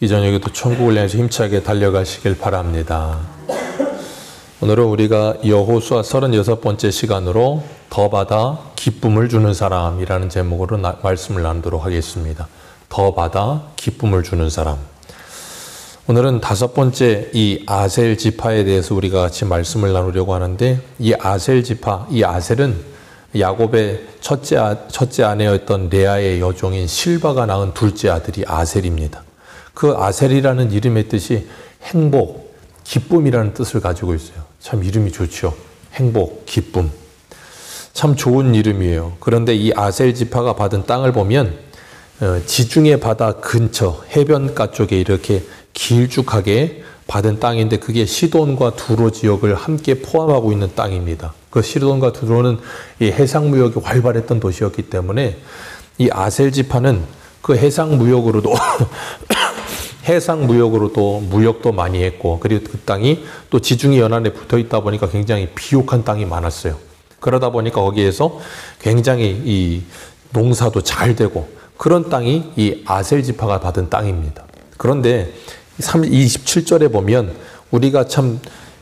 이 저녁에도 천국을 향해서 힘차게 달려가시길 바랍니다. 오늘은 우리가 여호수아 36번째 시간으로 더 받아 기쁨을 주는 사람이라는 제목으로 말씀을 나누도록 하겠습니다. 더 받아 기쁨을 주는 사람. 오늘은 5번째 이 아셀 지파에 대해서 우리가 같이 말씀을 나누려고 하는데, 이 아셀 지파, 이 아셀은 야곱의 첫째 아내였던 레아의 여종인 실바가 낳은 둘째 아들이 아셀입니다. 그 아셀이라는 이름의 뜻이 행복, 기쁨이라는 뜻을 가지고 있어요. 참 이름이 좋죠. 행복, 기쁨. 참 좋은 이름이에요. 그런데 이 아셀 지파가 받은 땅을 보면 지중해 바다 근처 해변가 쪽에 이렇게 길쭉하게 받은 땅인데, 그게 시돈과 두로 지역을 함께 포함하고 있는 땅입니다. 그 시돈과 두로는 이 해상무역이 활발했던 도시였기 때문에 이 아셀 지파는 그 해상무역으로도 무역도 많이 했고, 그리고 그 땅이 또 지중해 연안에 붙어 있다 보니까 굉장히 비옥한 땅이 많았어요. 그러다 보니까 거기에서 굉장히 이 농사도 잘 되고 그런 땅이 이 아셀 지파가 받은 땅입니다. 그런데 27절에 보면 우리가 참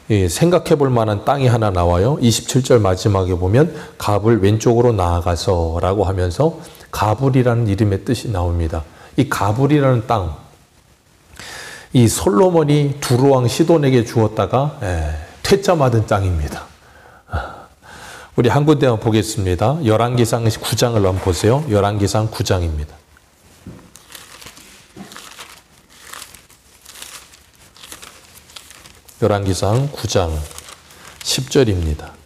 생각해 볼 만한 땅이 하나 나와요. 27절 마지막에 보면 갑을 왼쪽으로 나아가서 라고 하면서 가불이라는 이름의 뜻이 나옵니다. 이 가불이라는 땅, 이 솔로몬이 두로왕 시돈에게 주었다가 퇴짜 맞은 땅입니다. 우리 한 군데 한번 보겠습니다. 열왕기상 9장을 한번 보세요. 열왕기상 9장입니다. 열왕기상 9장 10절입니다.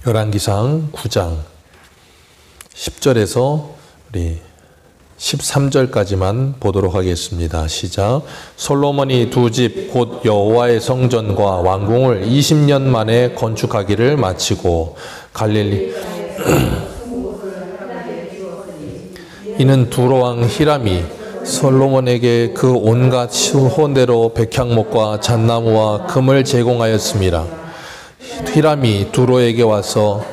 열왕기상 9장 10절에서 우리 13절까지만 보도록 하겠습니다. 시작. 솔로몬이 두 집 곧 여호와의 성전과 왕궁을 20년 만에 건축하기를 마치고 갈릴리 이는 두로왕 히람이 솔로몬에게 그 온갖 호원대로 백향목과 잣나무와 금을 제공하였습니다. 히람이 두로에게 와서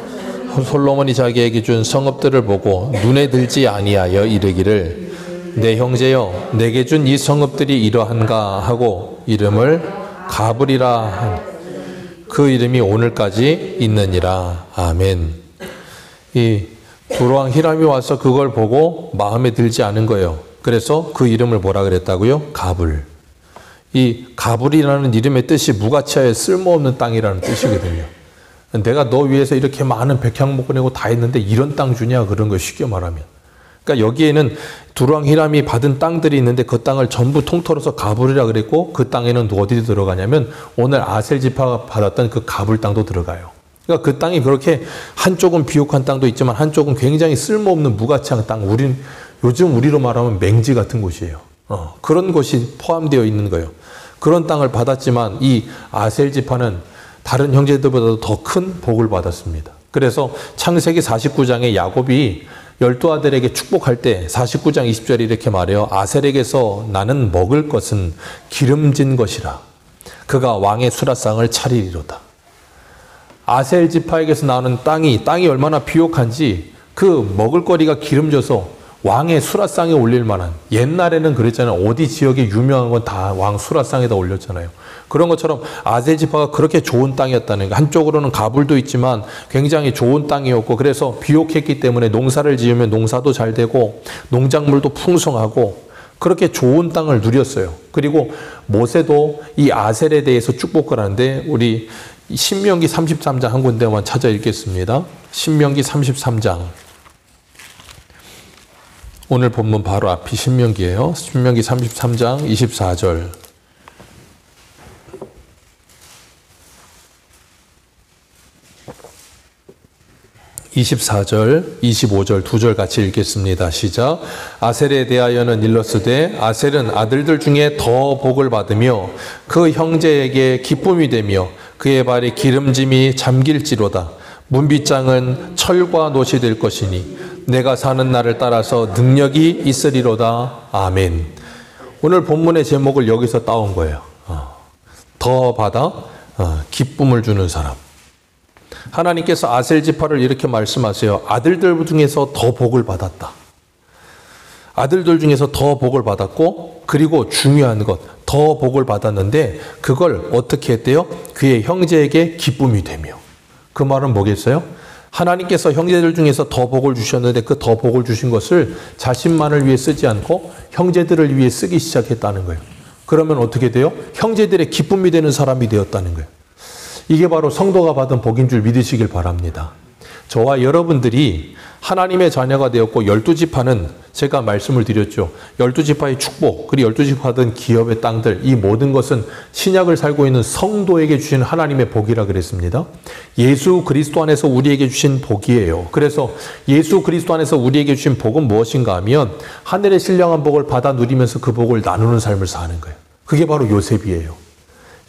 솔로몬이 자기에게 준 성읍들을 보고 눈에 들지 아니하여 이르기를, 내 형제여, 내게 준 이 성읍들이 이러한가 하고 이름을 가불이라 하니 그 이름이 오늘까지 있느니라. 아멘. 이 두로왕 히람이 와서 그걸 보고 마음에 들지 않은 거예요. 그래서 그 이름을 뭐라 그랬다고요? 가불. 이 가불이라는 이름의 뜻이 무가치하여 쓸모없는 땅이라는 뜻이거든요. 내가 너 위해서 이렇게 많은 백향목을 내고 다 했는데 이런 땅 주냐, 그런 거 쉽게 말하면. 그러니까 여기에는 두로왕 히람이 받은 땅들이 있는데 그 땅을 전부 통틀어서 가불이라 그랬고, 그 땅에는 어디 들어가냐면 오늘 아셀 지파가 받았던 그 가불 땅도 들어가요. 그러니까 그 땅이 그렇게 한쪽은 비옥한 땅도 있지만 한쪽은 굉장히 쓸모없는 무가치한 땅, 요즘 우리로 말하면 맹지 같은 곳이에요. 그런 곳이 포함되어 있는 거예요. 그런 땅을 받았지만 이 아셀 지파는 다른 형제들보다도 더 큰 복을 받았습니다. 그래서 창세기 49장에 야곱이 12아들에게 축복할 때 49장 20절에 이렇게 말해요. 아셀에게서 나는 먹을 것은 기름진 것이라. 그가 왕의 수라상을 차리리로다. 아셀 지파에게서 나오는 땅이 얼마나 비옥한지 그 먹을거리가 기름져서 왕의 수라상에 올릴 만한, 옛날에는 그랬잖아요. 어디 지역에 유명한 건 다 왕 수라상에다 올렸잖아요. 그런 것처럼 아셀 지파가 그렇게 좋은 땅이었다는 거. 한쪽으로는 가불도 있지만 굉장히 좋은 땅이었고, 그래서 비옥했기 때문에 농사를 지으면 농사도 잘 되고 농작물도 풍성하고 그렇게 좋은 땅을 누렸어요. 그리고 모세도 이 아셀에 대해서 축복을 하는데, 우리 신명기 33장 한 군데만 찾아 읽겠습니다. 신명기 33장. 오늘 본문 바로 앞이 신명기예요. 신명기 33장 24절. 24절, 25절 두 절 같이 읽겠습니다. 시작. 아셀에 대하여는 일러스되 아셀은 아들들 중에 더 복을 받으며 그 형제에게 기쁨이 되며 그의 발에 기름짐이 잠길지로다. 문빗장은 철과 놋이 될 것이니 내가 사는 날을 따라서 능력이 있으리로다. 아멘. 오늘 본문의 제목을 여기서 따온 거예요. 더 받아 기쁨을 주는 사람. 하나님께서 아셀 지파를 이렇게 말씀하세요. 아들들 중에서 더 복을 받았다. 아들들 중에서 더 복을 받았고, 그리고 중요한 것, 더 복을 받았는데 그걸 어떻게 했대요? 그의 형제에게 기쁨이 되며. 그 말은 뭐겠어요? 하나님께서 형제들 중에서 더 복을 주셨는데 그 더 복을 주신 것을 자신만을 위해 쓰지 않고 형제들을 위해 쓰기 시작했다는 거예요. 그러면 어떻게 돼요? 형제들의 기쁨이 되는 사람이 되었다는 거예요. 이게 바로 성도가 받은 복인 줄 믿으시길 바랍니다. 저와 여러분들이 하나님의 자녀가 되었고 12지파는 제가 말씀을 드렸죠. 12지파의 축복, 그리고 12지파 받은 기업의 땅들, 이 모든 것은 신약을 살고 있는 성도에게 주신 하나님의 복이라 그랬습니다. 예수 그리스도 안에서 우리에게 주신 복이에요. 그래서 예수 그리스도 안에서 우리에게 주신 복은 무엇인가 하면 하늘의 신령한 복을 받아 누리면서 그 복을 나누는 삶을 사는 거예요. 그게 바로 요셉이에요.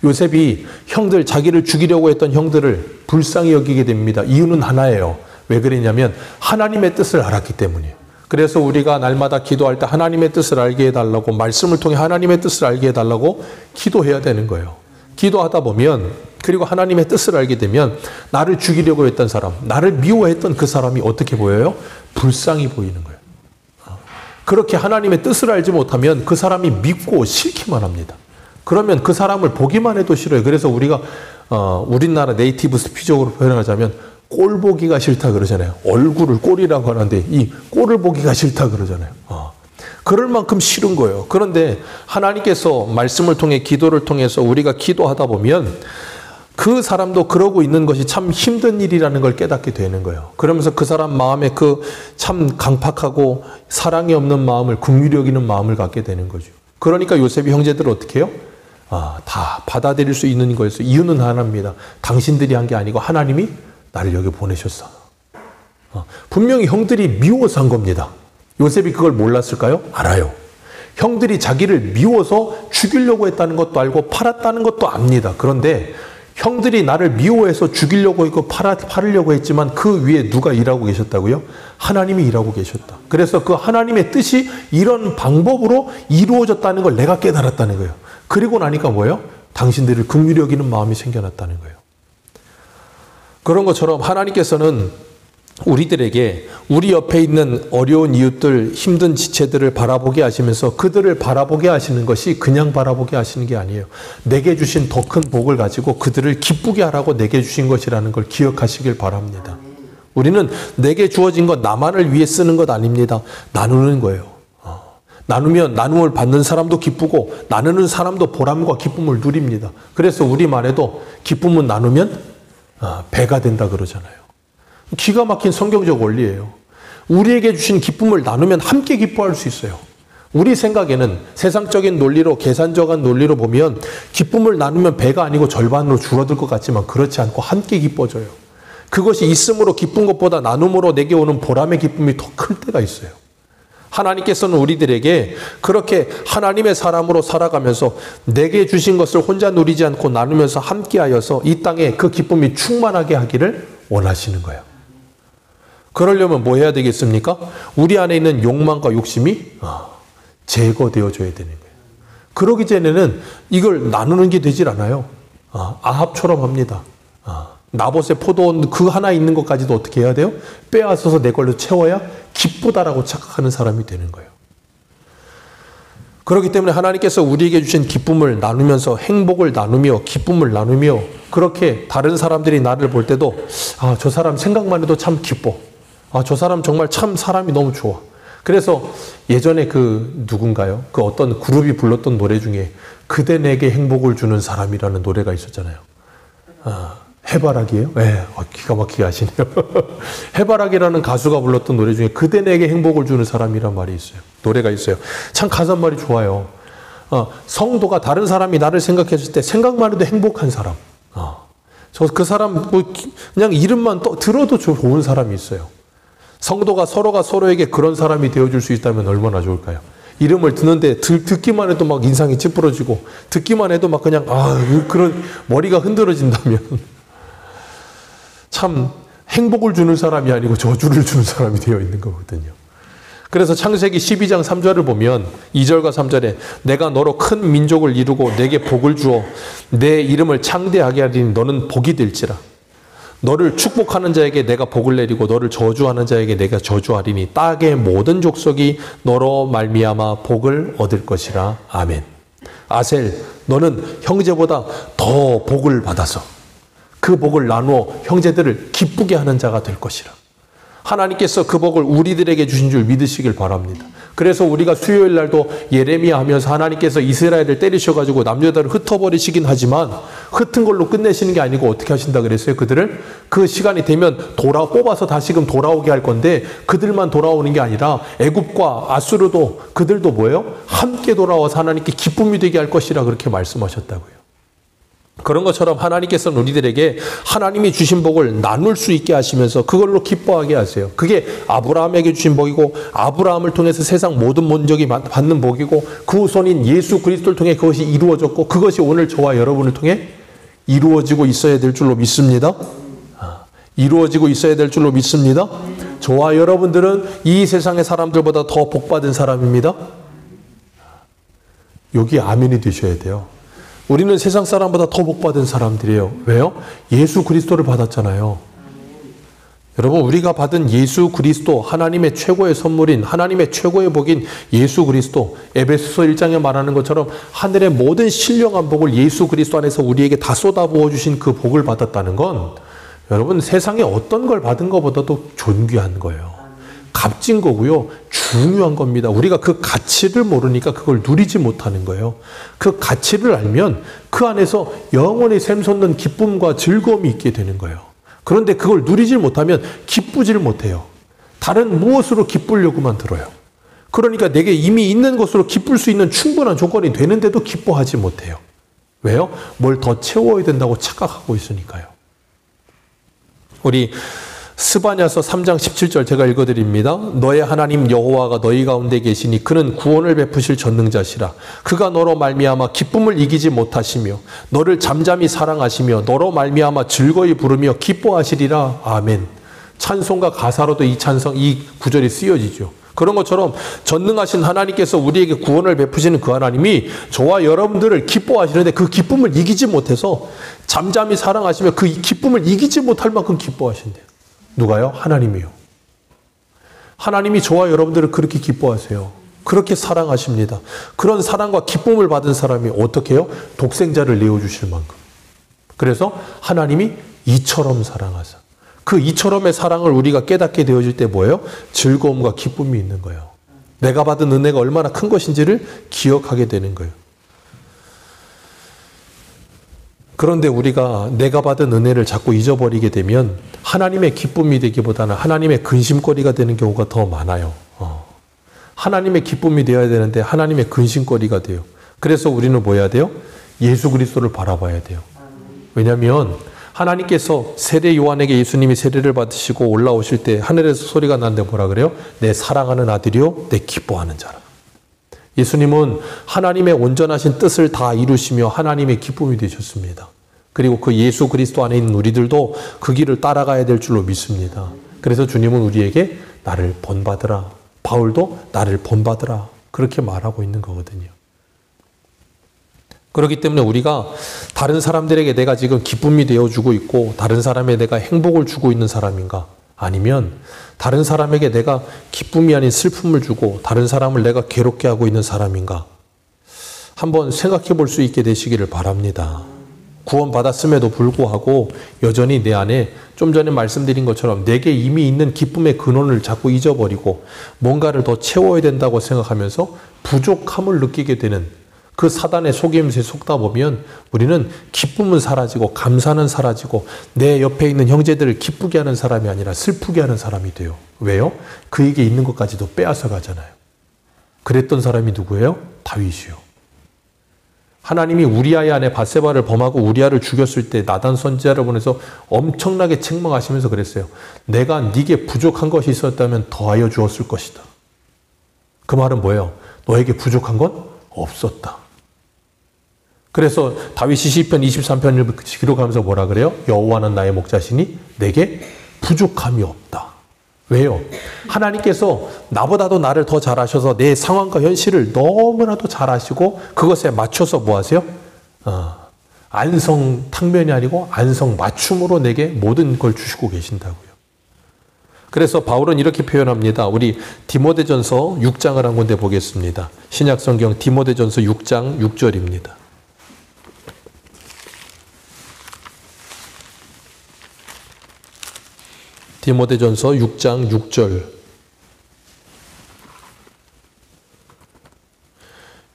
요셉이 형들, 자기를 죽이려고 했던 형들을 불쌍히 여기게 됩니다. 이유는 하나예요. 왜 그랬냐면 하나님의 뜻을 알았기 때문이에요. 그래서 우리가 날마다 기도할 때 하나님의 뜻을 알게 해달라고, 말씀을 통해 하나님의 뜻을 알게 해달라고 기도해야 되는 거예요. 기도하다 보면, 그리고 하나님의 뜻을 알게 되면 나를 죽이려고 했던 사람, 나를 미워했던 그 사람이 어떻게 보여요? 불쌍히 보이는 거예요. 그렇게 하나님의 뜻을 알지 못하면 그 사람이 믿고 싫기만 합니다. 그러면 그 사람을 보기만 해도 싫어요. 그래서 우리가 우리나라 네이티브 스피적으로 표현하자면 꼴 보기가 싫다 그러잖아요. 얼굴을 꼴이라고 하는데 이 꼴을 보기가 싫다 그러잖아요. 그럴 만큼 싫은 거예요. 그런데 하나님께서 말씀을 통해, 기도를 통해서 우리가 기도하다 보면 그 사람도 그러고 있는 것이 참 힘든 일이라는 걸 깨닫게 되는 거예요. 그러면서 그 사람 마음에 그 참 강팍하고 사랑이 없는 마음을 긍휼히 여기는 마음을 갖게 되는 거죠. 그러니까 요셉이 형제들을 어떻게 해요? 다 받아들일 수 있는 거였어요. 이유는 하나입니다. 당신들이 한 게 아니고 하나님이 나를 여기 보내셨어. 분명히 형들이 미워서 한 겁니다. 요셉이 그걸 몰랐을까요? 알아요. 형들이 자기를 미워서 죽이려고 했다는 것도 알고 팔았다는 것도 압니다. 그런데 형들이 나를 미워해서 죽이려고 했고 팔으려고 했지만 그 위에 누가 일하고 계셨다고요? 하나님이 일하고 계셨다. 그래서 그 하나님의 뜻이 이런 방법으로 이루어졌다는 걸 내가 깨달았다는 거예요. 그리고 나니까 뭐예요? 당신들을 긍휼히 여기는 마음이 생겨났다는 거예요. 그런 것처럼 하나님께서는 우리들에게 우리 옆에 있는 어려운 이웃들, 힘든 지체들을 바라보게 하시면서 그들을 바라보게 하시는 것이 그냥 바라보게 하시는 게 아니에요. 내게 주신 더 큰 복을 가지고 그들을 기쁘게 하라고 내게 주신 것이라는 걸 기억하시길 바랍니다. 우리는 내게 주어진 것 나만을 위해 쓰는 것 아닙니다. 나누는 거예요. 나누면 나눔을 받는 사람도 기쁘고 나누는 사람도 보람과 기쁨을 누립니다. 그래서 우리 말에도 기쁨은 나누면 배가 된다 그러잖아요. 기가 막힌 성경적 원리예요. 우리에게 주신 기쁨을 나누면 함께 기뻐할 수 있어요. 우리 생각에는 세상적인 논리로, 계산적인 논리로 보면 기쁨을 나누면 배가 아니고 절반으로 줄어들 것 같지만 그렇지 않고 함께 기뻐져요. 그것이 있음으로 기쁜 것보다 나눔으로 내게 오는 보람의 기쁨이 더 클 때가 있어요. 하나님께서는 우리들에게 그렇게 하나님의 사람으로 살아가면서 내게 주신 것을 혼자 누리지 않고 나누면서 함께하여서 이 땅에 그 기쁨이 충만하게 하기를 원하시는 거예요. 그러려면 뭐 해야 되겠습니까? 우리 안에 있는 욕망과 욕심이 제거되어져야 되는 거예요. 그러기 전에는 이걸 나누는 게 되질 않아요. 아합처럼 합니다. 나봇의 포도원 그 하나 있는 것까지도 어떻게 해야 돼요? 빼앗아서 내 걸로 채워야 기쁘다라고 착각하는 사람이 되는 거예요. 그렇기 때문에 하나님께서 우리에게 주신 기쁨을 나누면서 행복을 나누며 기쁨을 나누며 그렇게 다른 사람들이 나를 볼 때도 저 사람 생각만 해도 참 기뻐. 저 사람 정말 참 사람이 너무 좋아. 그래서 예전에 그 누군가요? 그 어떤 그룹이 불렀던 노래 중에 그대 내게 행복을 주는 사람이라는 노래가 있었잖아요. 해바라기예요? 네, 기가 막히게 아시네요. 해바라기라는 가수가 불렀던 노래 중에 그대 내게 행복을 주는 사람이란 말이 있어요. 노래가 있어요. 참 가사말이 좋아요. 성도가 다른 사람이 나를 생각했을 때 생각만 해도 행복한 사람. 그 사람 그냥 이름만 들어도 좋은 사람이 있어요. 성도가 서로가 서로에게 그런 사람이 되어줄 수 있다면 얼마나 좋을까요? 이름을 듣는데 듣기만 해도 막 인상이 찌푸러지고 듣기만 해도 막 그냥 그런 머리가 흔들어진다면 참 행복을 주는 사람이 아니고 저주를 주는 사람이 되어 있는 거거든요. 그래서 창세기 12장 3절을 보면 2절과 3절에 내가 너로 큰 민족을 이루고 내게 복을 주어 내 이름을 창대하게 하리니 너는 복이 될지라. 너를 축복하는 자에게 내가 복을 내리고 너를 저주하는 자에게 내가 저주하리니 땅의 모든 족속이 너로 말미암아 복을 얻을 것이라. 아멘. 아셀, 너는 형제보다 더 복을 받아서 그 복을 나누어 형제들을 기쁘게 하는 자가 될 것이라. 하나님께서 그 복을 우리들에게 주신 줄 믿으시길 바랍니다. 그래서 우리가 수요일 날도 예레미야 하면서 하나님께서 이스라엘을 때리셔가지고 남유다를 흩어버리시긴 하지만 흩은 걸로 끝내시는 게 아니고 어떻게 하신다 그랬어요? 그들을 그 시간이 되면 뽑아서 다시금 돌아오게 할 건데 그들만 돌아오는 게 아니라 애굽과 아수르도 그들도 뭐예요? 함께 돌아와서 하나님께 기쁨이 되게 할 것이라 그렇게 말씀하셨다고요. 그런 것처럼 하나님께서는 우리들에게 하나님이 주신 복을 나눌 수 있게 하시면서 그걸로 기뻐하게 하세요. 그게 아브라함에게 주신 복이고 아브라함을 통해서 세상 모든 민족이 받는 복이고 그 후손인 예수 그리스도를 통해 그것이 이루어졌고 그것이 오늘 저와 여러분을 통해 이루어지고 있어야 될 줄로 믿습니다. 이루어지고 있어야 될 줄로 믿습니다. 저와 여러분들은 이 세상의 사람들보다 더 복받은 사람입니다. 여기 아멘이 되셔야 돼요. 우리는 세상 사람보다 더 복받은 사람들이에요. 왜요? 예수 그리스도를 받았잖아요. 여러분, 우리가 받은 예수 그리스도, 하나님의 최고의 선물인, 하나님의 최고의 복인 예수 그리스도, 에베소서 1장에 말하는 것처럼 하늘의 모든 신령한 복을 예수 그리스도 안에서 우리에게 다 쏟아부어 주신 그 복을 받았다는 건 여러분, 세상에 어떤 걸 받은 것보다도 존귀한 거예요. 값진 거고요. 중요한 겁니다. 우리가 그 가치를 모르니까 그걸 누리지 못하는 거예요. 그 가치를 알면 그 안에서 영원히 샘솟는 기쁨과 즐거움이 있게 되는 거예요. 그런데 그걸 누리질 못하면 기쁘질 못해요. 다른 무엇으로 기쁘려고만 들어요. 그러니까 내게 이미 있는 것으로 기쁠 수 있는 충분한 조건이 되는데도 기뻐하지 못해요. 왜요? 뭘 더 채워야 된다고 착각하고 있으니까요. 우리 스바냐서 3장 17절 제가 읽어드립니다. 너의 하나님 여호와가 너희 가운데 계시니 그는 구원을 베푸실 전능자시라. 그가 너로 말미암아 기쁨을 이기지 못하시며 너를 잠잠히 사랑하시며 너로 말미암아 즐거이 부르며 기뻐하시리라. 아멘. 찬송과 가사로도 이 구절이 쓰여지죠. 그런 것처럼 전능하신 하나님께서 우리에게 구원을 베푸시는 그 하나님이 저와 여러분들을 기뻐하시는데 그 기쁨을 이기지 못해서 잠잠히 사랑하시며 그 기쁨을 이기지 못할 만큼 기뻐하신대요. 누가요? 하나님이요. 하나님이 저와 여러분들을 그렇게 기뻐하세요. 그렇게 사랑하십니다. 그런 사랑과 기쁨을 받은 사람이 어떻게 해요? 독생자를 내어주실 만큼. 그래서 하나님이 이처럼 사랑하사. 그 이처럼의 사랑을 우리가 깨닫게 되어질 때 뭐예요? 즐거움과 기쁨이 있는 거예요. 내가 받은 은혜가 얼마나 큰 것인지를 기억하게 되는 거예요. 그런데 우리가 내가 받은 은혜를 자꾸 잊어버리게 되면 하나님의 기쁨이 되기보다는 하나님의 근심거리가 되는 경우가 더 많아요. 하나님의 기쁨이 되어야 되는데 하나님의 근심거리가 돼요. 그래서 우리는 뭐 해야 돼요? 예수 그리스도를 바라봐야 돼요. 왜냐하면 하나님께서 세례 요한에게 예수님이 세례를 받으시고 올라오실 때 하늘에서 소리가 나는데 뭐라 그래요? 내 사랑하는 아들이요 내 기뻐하는 자라. 예수님은 하나님의 온전하신 뜻을 다 이루시며 하나님의 기쁨이 되셨습니다. 그리고 그 예수 그리스도 안에 있는 우리들도 그 길을 따라가야 될 줄로 믿습니다. 그래서 주님은 우리에게 나를 본받으라. 바울도 나를 본받으라. 그렇게 말하고 있는 거거든요. 그렇기 때문에 우리가 다른 사람들에게 내가 지금 기쁨이 되어주고 있고 다른 사람에 내가 행복을 주고 있는 사람인가? 아니면 다른 사람에게 내가 기쁨이 아닌 슬픔을 주고 다른 사람을 내가 괴롭게 하고 있는 사람인가? 한번 생각해 볼 수 있게 되시기를 바랍니다. 구원받았음에도 불구하고 여전히 내 안에 좀 전에 말씀드린 것처럼 내게 이미 있는 기쁨의 근원을 자꾸 잊어버리고 뭔가를 더 채워야 된다고 생각하면서 부족함을 느끼게 되는 그 사단의 속임수에 속다 보면 우리는 기쁨은 사라지고 감사는 사라지고 내 옆에 있는 형제들을 기쁘게 하는 사람이 아니라 슬프게 하는 사람이 돼요. 왜요? 그에게 있는 것까지도 빼앗아 가잖아요. 그랬던 사람이 누구예요? 다윗이요. 하나님이 우리아의 아내 밧세바를 범하고 우리아를 죽였을 때 나단 선지자를 보내서 엄청나게 책망하시면서 그랬어요. 내가 네게 부족한 것이 있었다면 더하여 주었을 것이다. 그 말은 뭐예요? 너에게 부족한 건 없었다. 그래서 다윗이 시편 23편을 기록하면서 뭐라 그래요? 여호와는 나의 목자시니 내게 부족함이 없다. 왜요? 하나님께서 나보다도 나를 더 잘 아셔서 내 상황과 현실을 너무나도 잘 아시고 그것에 맞춰서 뭐 하세요? 안성 탕면이 아니고 안성 맞춤으로 내게 모든 걸 주시고 계신다고요. 그래서 바울은 이렇게 표현합니다. 우리 디모데전서 6장을 한 군데 보겠습니다. 신약성경 디모데전서 6장 6절입니다. 디모데전서 6장 6절.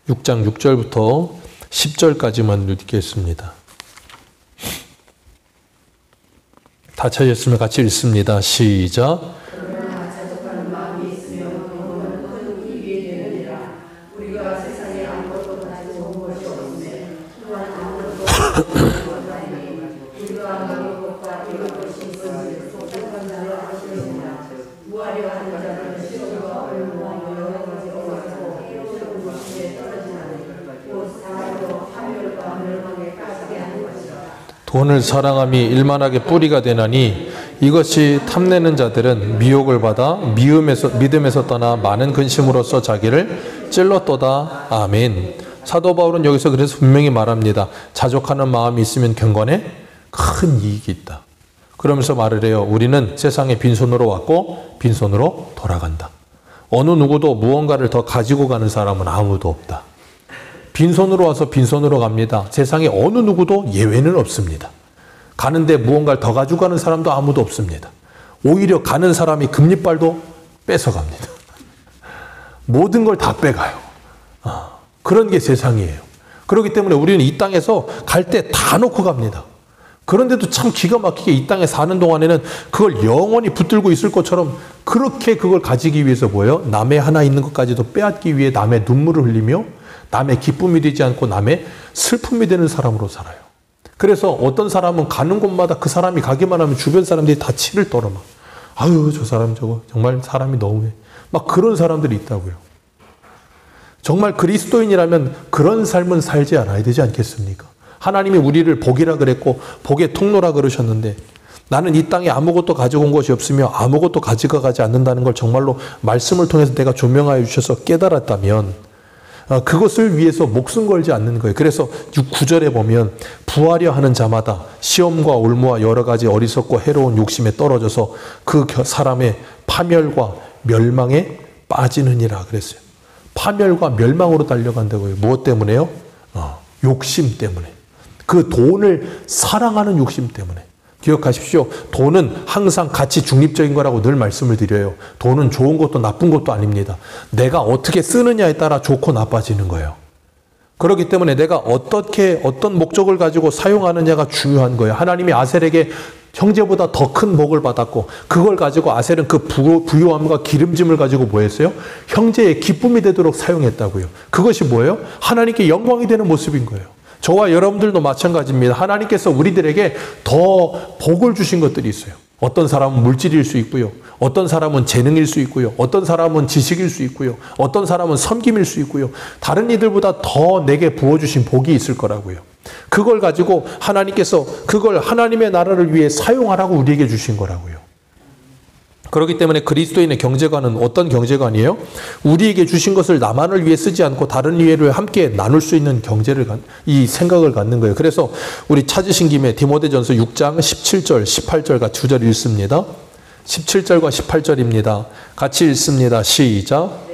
6장 6절부터 10절까지만 읽겠습니다. 다 찾으셨으면 같이 읽습니다. 시작. 돈을 사랑함이 일만하게 뿌리가 되나니 이것이 탐내는 자들은 미혹을 받아 믿음에서 떠나 많은 근심으로써 자기를 찔렀도다. 아멘. 사도 바울은 여기서 그래서 분명히 말합니다. 자족하는 마음이 있으면 경건에 큰 이익이 있다. 그러면서 말을 해요. 우리는 세상에 빈손으로 왔고 빈손으로 돌아간다. 어느 누구도 무언가를 더 가지고 가는 사람은 아무도 없다. 빈손으로 와서 빈손으로 갑니다. 세상에 어느 누구도 예외는 없습니다. 가는데 무언가를 더 가지고 가는 사람도 아무도 없습니다. 오히려 가는 사람이 금리빨도 뺏어갑니다. 모든 걸 다 빼가요. 그런 게 세상이에요. 그렇기 때문에 우리는 이 땅에서 갈 때 다 놓고 갑니다. 그런데도 참 기가 막히게 이 땅에 사는 동안에는 그걸 영원히 붙들고 있을 것처럼 그렇게 그걸 가지기 위해서 뭐예요? 남의 하나 있는 것까지도 빼앗기 위해 남의 눈물을 흘리며 남의 기쁨이 되지 않고 남의 슬픔이 되는 사람으로 살아요. 그래서 어떤 사람은 가는 곳마다 그 사람이 가기만 하면 주변 사람들이 다 치를 떨어 막. 아유, 저 사람 저거 정말 사람이 너무해. 막 그런 사람들이 있다고요. 정말 그리스도인이라면 그런 삶은 살지 않아야 되지 않겠습니까? 하나님이 우리를 복이라 그랬고 복의 통로라 그러셨는데 나는 이 땅에 아무것도 가지고 온 것이 없으며 아무것도 가지고 가지 않는다는 걸 정말로 말씀을 통해서 내가 조명하여 주셔서 깨달았다면 그것을 위해서 목숨 걸지 않는 거예요. 그래서 9절에 보면 부하려 하는 자마다 시험과 올무와 여러 가지 어리석고 해로운 욕심에 떨어져서 그 사람의 파멸과 멸망에 빠지느니라 그랬어요. 파멸과 멸망으로 달려간다고요. 무엇 때문에요? 욕심 때문에. 그 돈을 사랑하는 욕심 때문에. 기억하십시오. 돈은 항상 가치 중립적인 거라고 늘 말씀을 드려요. 돈은 좋은 것도 나쁜 것도 아닙니다. 내가 어떻게 쓰느냐에 따라 좋고 나빠지는 거예요. 그렇기 때문에 내가 어떤 목적을 가지고 사용하느냐가 중요한 거예요. 하나님이 아셀에게 형제보다 더 큰 복을 받았고 그걸 가지고 아셀은 그 부요함과 기름짐을 가지고 뭐 했어요? 형제의 기쁨이 되도록 사용했다고요. 그것이 뭐예요? 하나님께 영광이 되는 모습인 거예요. 저와 여러분들도 마찬가지입니다. 하나님께서 우리들에게 더 복을 주신 것들이 있어요. 어떤 사람은 물질일 수 있고요. 어떤 사람은 재능일 수 있고요. 어떤 사람은 지식일 수 있고요. 어떤 사람은 섬김일 수 있고요. 다른 이들보다 더 내게 부어주신 복이 있을 거라고요. 그걸 가지고 하나님께서 그걸 하나님의 나라를 위해 사용하라고 우리에게 주신 거라고요. 그렇기 때문에 그리스도인의 경제관은 어떤 경제관이에요? 우리에게 주신 것을 나만을 위해 쓰지 않고 다른 이해를 함께 나눌 수 있는 이 생각을 갖는 거예요. 그래서 우리 찾으신 김에 디모데전서 6장 17절, 18절 두 절 읽습니다. 17절과 18절입니다. 같이 읽습니다. 시작.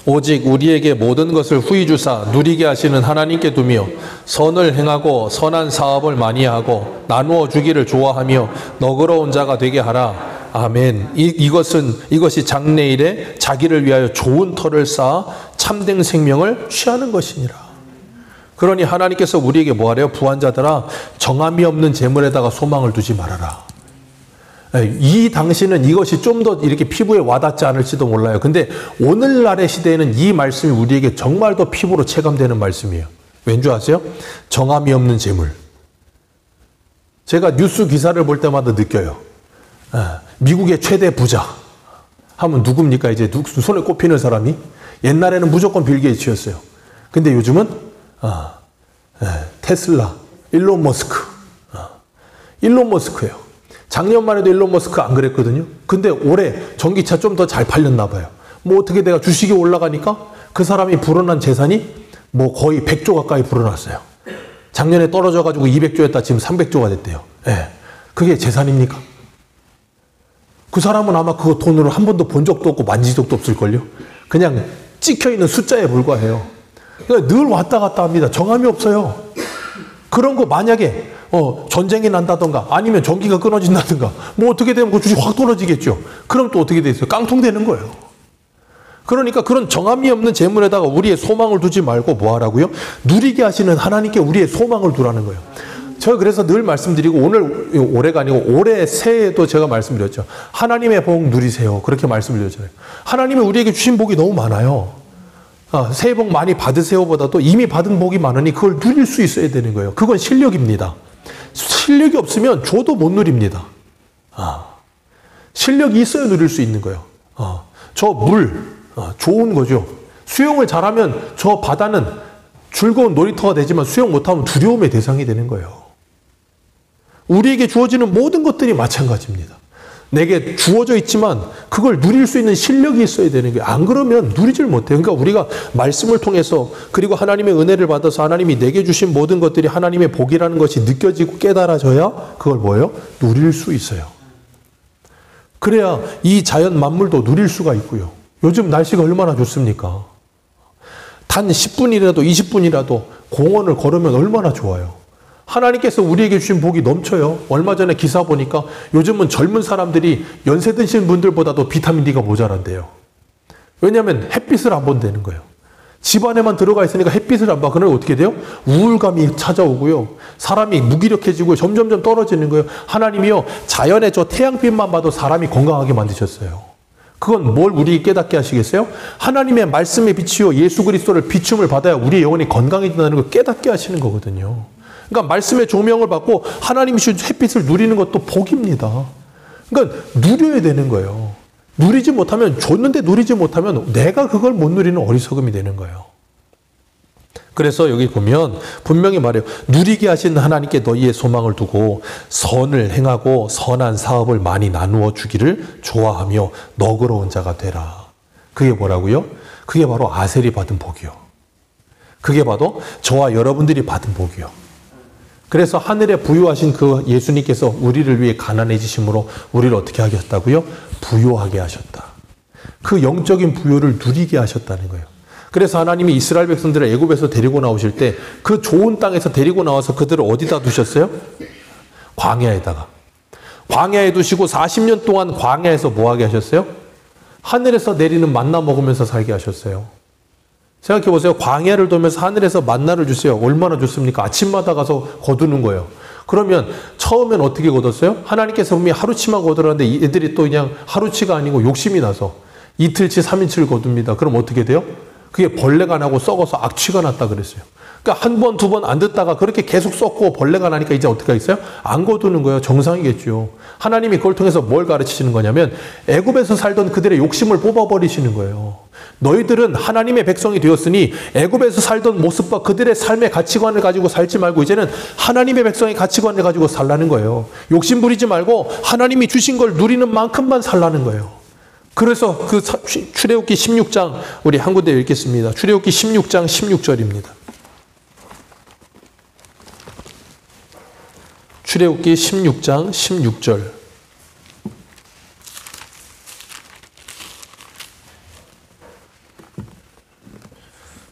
오직 우리에게 모든 것을 후히 주사 누리게 하시는 하나님께 두며 선을 행하고 선한 사업을 많이 하고 나누어 주기를 좋아하며 너그러운 자가 되게 하라. 아멘. 이것이 장래일에 자기를 위하여 좋은 터를 쌓아 참된 생명을 취하는 것이니라. 그러니 하나님께서 우리에게 뭐하래요? 부한자들아 정함이 없는 재물에다가 소망을 두지 말아라. 이 당시는 이것이 좀 더 이렇게 피부에 와닿지 않을지도 몰라요. 근데 오늘날의 시대에는 이 말씀이 우리에게 정말 더 피부로 체감되는 말씀이에요. 왠 줄 아세요? 정함이 없는 재물. 제가 뉴스 기사를 볼 때마다 느껴요. 미국의 최대 부자 하면 누굽니까? 이제 손에 꼽히는 사람이? 옛날에는 무조건 빌 게이츠였어요. 근데 요즘은 테슬라, 일론 머스크예요. 작년만 해도 일론 머스크 안 그랬거든요. 근데 올해 전기차 좀 더 잘 팔렸나 봐요. 뭐 어떻게 내가 주식이 올라가니까 그 사람이 불어난 재산이 뭐 거의 100조 가까이 불어났어요. 작년에 떨어져가지고 200조였다 지금 300조가 됐대요. 예. 그게 재산입니까? 그 사람은 아마 그 돈으로 한 번도 본 적도 없고 만진 적도 없을걸요. 그냥 찍혀있는 숫자에 불과해요. 그러니까 늘 왔다 갔다 합니다. 정함이 없어요. 그런 거 만약에 전쟁이 난다던가 아니면 전기가 끊어진다든가 뭐 어떻게 되면 그 주식 확 떨어지겠죠. 그럼 또 어떻게 되겠어요? 깡통되는 거예요. 그러니까 그런 정함이 없는 재물에다가 우리의 소망을 두지 말고 뭐 하라고요? 누리게 하시는 하나님께 우리의 소망을 두라는 거예요. 제가 그래서 늘 말씀드리고 올해가 아니고 올해 새해에도 제가 말씀드렸죠. 하나님의 복 누리세요. 그렇게 말씀드렸잖아요. 하나님이 우리에게 주신 복이 너무 많아요. 새해 복 많이 받으세요보다도 이미 받은 복이 많으니 그걸 누릴 수 있어야 되는 거예요. 그건 실력입니다. 실력이 없으면 줘도 못 누립니다. 실력이 있어야 누릴 수 있는 거예요. 저 물, 좋은 거죠. 수영을 잘하면 저 바다는 즐거운 놀이터가 되지만 수영 못하면 두려움의 대상이 되는 거예요. 우리에게 주어지는 모든 것들이 마찬가지입니다. 내게 주어져 있지만 그걸 누릴 수 있는 실력이 있어야 되는 거예요. 안 그러면 누리질 못해요. 그러니까 우리가 말씀을 통해서 그리고 하나님의 은혜를 받아서 하나님이 내게 주신 모든 것들이 하나님의 복이라는 것이 느껴지고 깨달아져야 그걸 뭐예요? 누릴 수 있어요. 그래야 이 자연 만물도 누릴 수가 있고요. 요즘 날씨가 얼마나 좋습니까? 단 10분이라도 20분이라도 공원을 걸으면 얼마나 좋아요. 하나님께서 우리에게 주신 복이 넘쳐요. 얼마 전에 기사 보니까 요즘은 젊은 사람들이 연세 드신 분들보다도 비타민 D가 모자란대요. 왜냐하면 햇빛을 안 본다는 거예요. 집 안에만 들어가 있으니까 햇빛을 안 봐. 그러면 어떻게 돼요? 우울감이 찾아오고요. 사람이 무기력해지고 점점점 떨어지는 거예요. 하나님이요, 자연의 저 태양빛만 봐도 사람이 건강하게 만드셨어요. 그건 뭘 우리 깨닫게 하시겠어요? 하나님의 말씀의 빛이요, 예수 그리스도를 비춤을 받아야 우리의 영혼이 건강해진다는 걸 깨닫게 하시는 거거든요. 그러니까 말씀의 조명을 받고 하나님이 주신 햇빛을 누리는 것도 복입니다. 그러니까 누려야 되는 거예요. 누리지 못하면, 줬는데 누리지 못하면 내가 그걸 못 누리는 어리석음이 되는 거예요. 그래서 여기 보면 분명히 말해요. 누리게 하신 하나님께 너희의 소망을 두고 선을 행하고 선한 사업을 많이 나누어 주기를 좋아하며 너그러운 자가 되라. 그게 뭐라고요? 그게 바로 아셀이 받은 복이요. 그게 바로 저와 여러분들이 받은 복이요. 그래서 하늘에 부유하신 그 예수님께서 우리를 위해 가난해지심으로 우리를 어떻게 하셨다고요? 부유하게 하셨다. 그 영적인 부유를 누리게 하셨다는 거예요. 그래서 하나님이 이스라엘 백성들을 애굽에서 데리고 나오실 때 그 좋은 땅에서 데리고 나와서 그들을 어디다 두셨어요? 광야에다가. 광야에 두시고 40년 동안 광야에서 뭐 하게 하셨어요? 하늘에서 내리는 만나 먹으면서 살게 하셨어요. 생각해 보세요. 광야를 돌면서 하늘에서 만나를 주세요. 얼마나 좋습니까? 아침마다 가서 거두는 거예요. 그러면 처음엔 어떻게 거뒀어요? 하나님께서 분명히 하루치만 거두라는데 애들이 또 그냥 하루치가 아니고 욕심이 나서 이틀치 3일치를 거둡니다. 그럼 어떻게 돼요? 그게 벌레가 나고 썩어서 악취가 났다 그랬어요. 그러니까 한 번, 두 번 안 듣다가 그렇게 계속 썩고 벌레가 나니까 이제 어떻게 하겠어요? 안 거두는 거예요. 정상이겠죠. 하나님이 그걸 통해서 뭘 가르치시는 거냐면 애굽에서 살던 그들의 욕심을 뽑아버리시는 거예요. 너희들은 하나님의 백성이 되었으니 애굽에서 살던 모습과 그들의 삶의 가치관을 가지고 살지 말고 이제는 하나님의 백성의 가치관을 가지고 살라는 거예요. 욕심 부리지 말고 하나님이 주신 걸 누리는 만큼만 살라는 거예요. 그래서 그 출애굽기 16장 우리 한 군데 읽겠습니다. 출애굽기 16장 16절입니다. 출애굽기 16장 16절.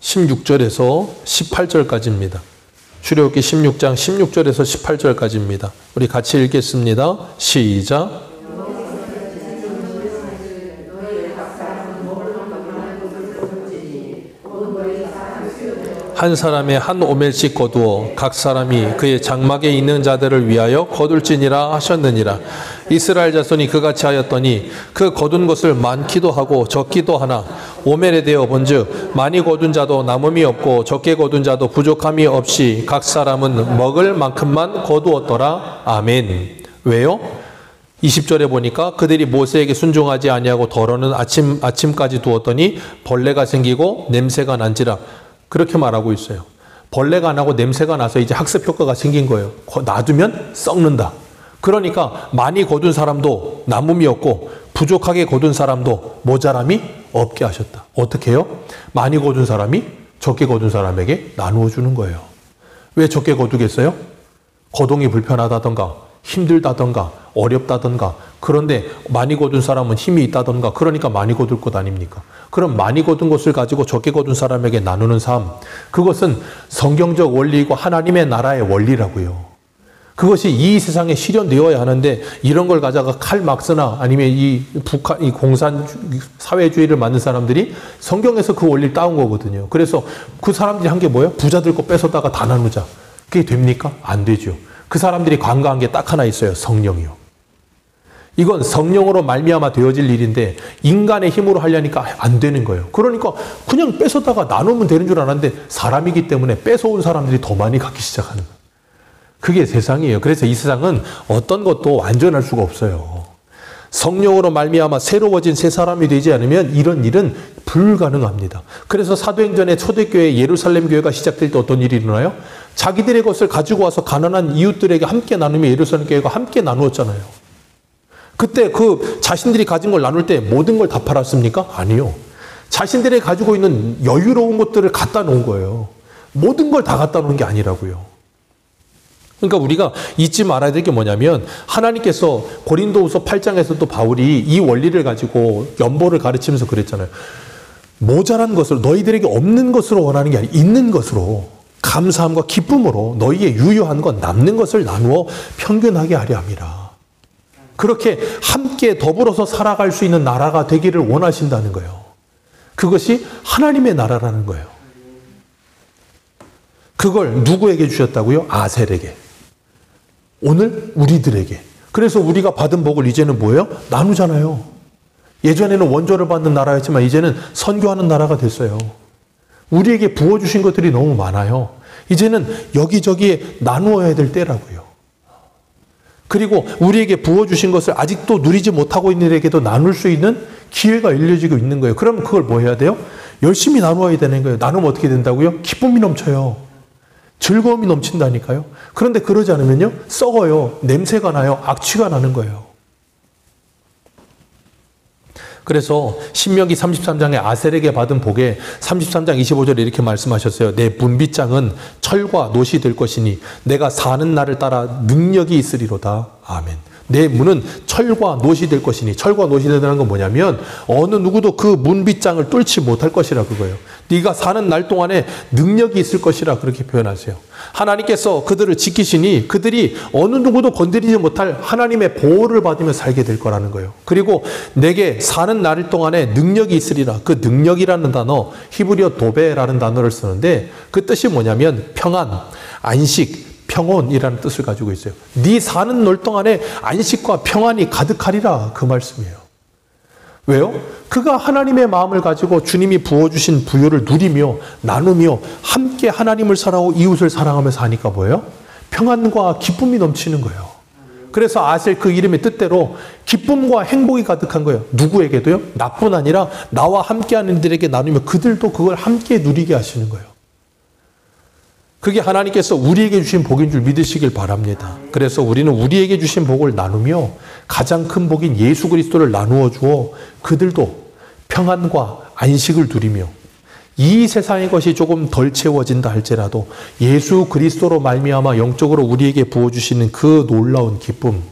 (16절에서) (18절까지입니다) 출애굽기 16장 16절에서 18절까지입니다. 우리 같이 읽겠습니다. 시작. 한 사람의 한 오멜씩 거두어 각 사람이 그의 장막에 있는 자들을 위하여 거둘지니라 하셨느니라. 이스라엘 자손이 그같이 하였더니 그 거둔 것을 많기도 하고 적기도 하나 오멜에 대어 본즉 많이 거둔 자도 남음이 없고 적게 거둔 자도 부족함이 없이 각 사람은 먹을 만큼만 거두었더라. 아멘. 왜요? 20절에 보니까 그들이 모세에게 순종하지 아니하고 덜어는 아침까지 두었더니 벌레가 생기고 냄새가 난지라. 그렇게 말하고 있어요. 벌레가 나고 냄새가 나서 이제 학습 효과가 생긴 거예요. 놔두면 썩는다. 그러니까 많이 거둔 사람도 남음이 없고 부족하게 거둔 사람도 모자람이 없게 하셨다. 어떻게 해요? 많이 거둔 사람이 적게 거둔 사람에게 나누어 주는 거예요. 왜 적게 거두겠어요? 거동이 불편하다던가 힘들다던가 어렵다던가, 그런데 많이 거둔 사람은 힘이 있다던가, 그러니까 많이 거둘 것 아닙니까? 그럼 많이 거둔 것을 가지고 적게 거둔 사람에게 나누는 삶, 그것은 성경적 원리이고 하나님의 나라의 원리라고요. 그것이 이 세상에 실현되어야 하는데, 이런 걸 가져가 칼 막스나 아니면 이 공산 사회주의를 만든 사람들이 성경에서 그 원리를 따온 거거든요. 그래서 그 사람들이 한 게 뭐예요? 부자들 거 뺏어다가 다 나누자. 그게 됩니까? 안 되죠. 그 사람들이 관과한 게 딱 하나 있어요. 성령이요. 이건 성령으로 말미암아 되어질 일인데 인간의 힘으로 하려니까 안 되는 거예요. 그러니까 그냥 뺏어다가 나누면 되는 줄 알았는데, 사람이기 때문에 뺏어온 사람들이 더 많이 갖기 시작하는 거예요. 그게 세상이에요. 그래서 이 세상은 어떤 것도 완전할 수가 없어요. 성령으로 말미암아 새로워진 새 사람이 되지 않으면 이런 일은 불가능합니다. 그래서 사도행전의 초대교회 예루살렘 교회가 시작될 때 어떤 일이 일어나요? 자기들의 것을 가지고 와서 가난한 이웃들에게 함께 나누며 예루살렘 교회가 함께 나누었잖아요. 그때 그 자신들이 가진 걸 나눌 때 모든 걸 다 팔았습니까? 아니요. 자신들이 가지고 있는 여유로운 것들을 갖다 놓은 거예요. 모든 걸 다 갖다 놓은 게 아니라고요. 그러니까 우리가 잊지 말아야 될 게 뭐냐면, 하나님께서 고린도후서 8장에서도 바울이 이 원리를 가지고 연보를 가르치면서 그랬잖아요. 모자란 것을, 너희들에게 없는 것으로 원하는 게 아니라 있는 것으로, 감사함과 기쁨으로 너희의 유효한 것, 남는 것을 나누어 평균하게 하려 함이라. 그렇게 함께 더불어서 살아갈 수 있는 나라가 되기를 원하신다는 거예요. 그것이 하나님의 나라라는 거예요. 그걸 누구에게 주셨다고요? 아셀에게. 오늘 우리들에게. 그래서 우리가 받은 복을 이제는 뭐예요? 나누잖아요. 예전에는 원조를 받는 나라였지만 이제는 선교하는 나라가 됐어요. 우리에게 부어주신 것들이 너무 많아요. 이제는 여기저기에 나누어야 될 때라고요. 그리고 우리에게 부어주신 것을 아직도 누리지 못하고 있는 이에게도 나눌 수 있는 기회가 열려지고 있는 거예요. 그럼 그걸 뭐 해야 돼요? 열심히 나누어야 되는 거예요. 나누면 어떻게 된다고요? 기쁨이 넘쳐요. 즐거움이 넘친다니까요. 그런데 그러지 않으면요, 썩어요. 냄새가 나요. 악취가 나는 거예요. 그래서 신명기 33장에 아셀에게 받은 복에 33장 25절에 이렇게 말씀하셨어요. 내 분빗장은 철과 노시 될 것이니 내가 사는 날을 따라 능력이 있으리로다. 아멘. 내 문은 철과 노시 될 것이니, 철과 노시 된다는 건 뭐냐면 어느 누구도 그 문빗장을 뚫지 못할 것이라 그거예요. 네가 사는 날 동안에 능력이 있을 것이라 그렇게 표현하세요. 하나님께서 그들을 지키시니 그들이 어느 누구도 건드리지 못할 하나님의 보호를 받으며 살게 될 거라는 거예요. 그리고 내게 사는 날 동안에 능력이 있으리라. 그 능력이라는 단어, 히브리어 도베라는 단어를 쓰는데 그 뜻이 뭐냐면 평안, 안식, 평온이라는 뜻을 가지고 있어요. 네 사는 날 동안에 안식과 평안이 가득하리라, 그 말씀이에요. 왜요? 그가 하나님의 마음을 가지고 주님이 부어주신 부유를 누리며 나누며 함께 하나님을 사랑하고 이웃을 사랑하며 사니까 뭐예요? 평안과 기쁨이 넘치는 거예요. 그래서 아셀 그 이름의 뜻대로 기쁨과 행복이 가득한 거예요. 누구에게도요? 나뿐 아니라 나와 함께하는 이들에게 나누며 그들도 그걸 함께 누리게 하시는 거예요. 그게 하나님께서 우리에게 주신 복인 줄 믿으시길 바랍니다. 그래서 우리는 우리에게 주신 복을 나누며 가장 큰 복인 예수 그리스도를 나누어 주어 그들도 평안과 안식을 누리며, 이 세상의 것이 조금 덜 채워진다 할지라도 예수 그리스도로 말미암아 영적으로 우리에게 부어주시는 그 놀라운 기쁨,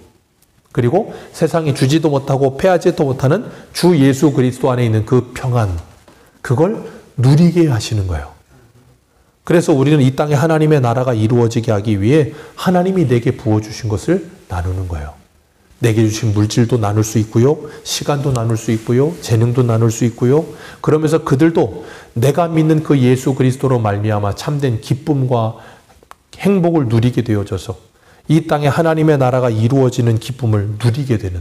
그리고 세상이 주지도 못하고 패하지도 못하는 주 예수 그리스도 안에 있는 그 평안, 그걸 누리게 하시는 거예요. 그래서 우리는 이 땅에 하나님의 나라가 이루어지게 하기 위해 하나님이 내게 부어주신 것을 나누는 거예요. 내게 주신 물질도 나눌 수 있고요. 시간도 나눌 수 있고요. 재능도 나눌 수 있고요. 그러면서 그들도 내가 믿는 그 예수 그리스도로 말미암아 참된 기쁨과 행복을 누리게 되어져서 이 땅에 하나님의 나라가 이루어지는 기쁨을 누리게 되는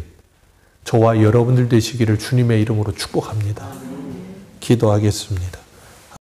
저와 여러분들 되시기를 주님의 이름으로 축복합니다. 기도하겠습니다.